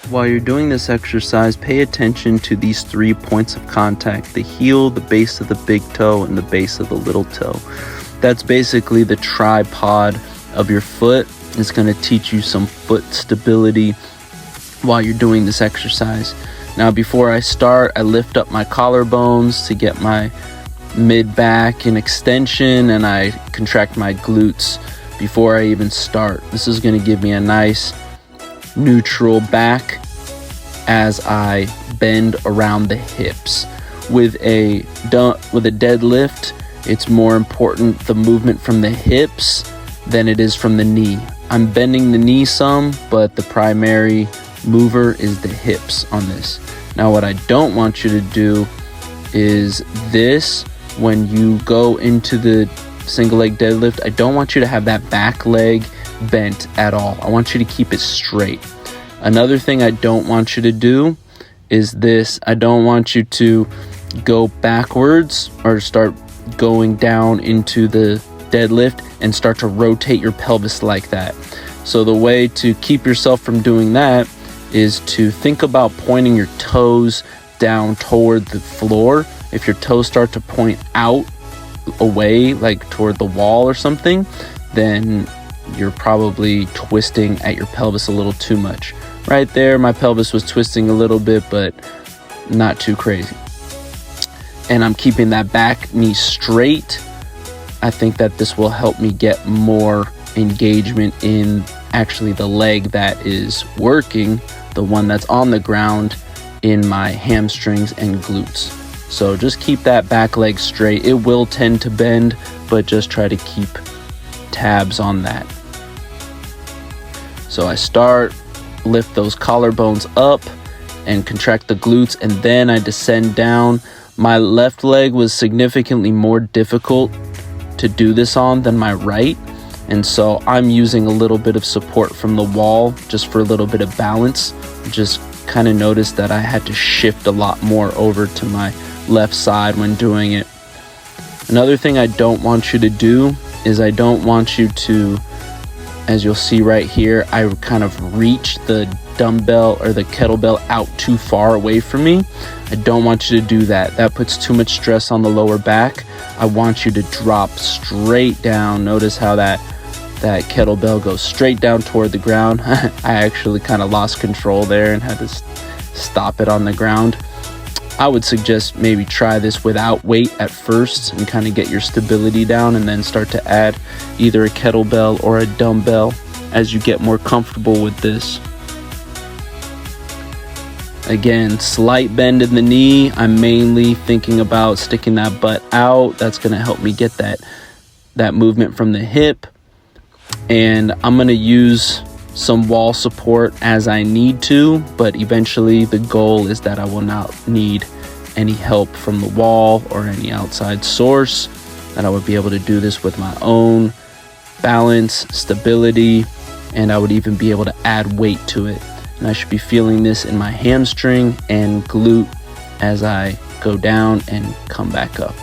While you're doing this exercise, pay attention to these 3 points of contact: the heel, the base of the big toe, and the base of the little toe. That's basically the tripod of your foot. It's going to teach you some foot stability while you're doing this exercise. Now, before I start, I lift up my collarbones to get my mid back in extension, and I contract my glutes before I even start. This is going to give me a nice neutral back as I bend around the hips. With a deadlift, it's more important the movement from the hips than it is from the knee. I'm bending the knee some, but the primary mover is the hips on this. Now, what I don't want you to do is this: when you go into the single leg deadlift, I don't want you to have that back leg bent at all. I want you to keep it straight. Another thing I don't want you to do is this: I don't want you to go backwards or start going down into the deadlift and start to rotate your pelvis like that. So the way to keep yourself from doing that is to think about pointing your toes down toward the floor. If your toes start to point out away, like toward the wall or something, then you're probably twisting at your pelvis a little too much. Right there, my pelvis was twisting a little bit, but not too crazy. And I'm keeping that back knee straight. I think that this will help me get more engagement in actually the leg that is working, the one that's on the ground, in my hamstrings and glutes. So just keep that back leg straight. It will tend to bend, but just try to keep tabs on that. So I start, lift those collarbones up and contract the glutes, and then I descend down. My left leg was significantly more difficult to do this on than my right, and so I'm using a little bit of support from the wall just for a little bit of balance. Just kind of noticed that I had to shift a lot more over to my left side when doing it. Another thing I don't want you to do is I don't want you to, as you'll see right here, I kind of reach the dumbbell or the kettlebell out too far away from me. I don't want you to do that. That puts too much stress on the lower back. I want you to drop straight down. Notice how that kettlebell goes straight down toward the ground. I actually kind of lost control there and had to stop it on the ground. I would suggest maybe try this without weight at first and kind of get your stability down, and then start to add either a kettlebell or a dumbbell as you get more comfortable with this. Again, slight bend in the knee. I'm mainly thinking about sticking that butt out. That's going to help me get that movement from the hip. And I'm going to use some wall support as I need to, but eventually the goal is that I will not need any help from the wall or any outside source, that I would be able to do this with my own balance, stability, and I would even be able to add weight to it. And I should be feeling this in my hamstring and glute as I go down and come back up.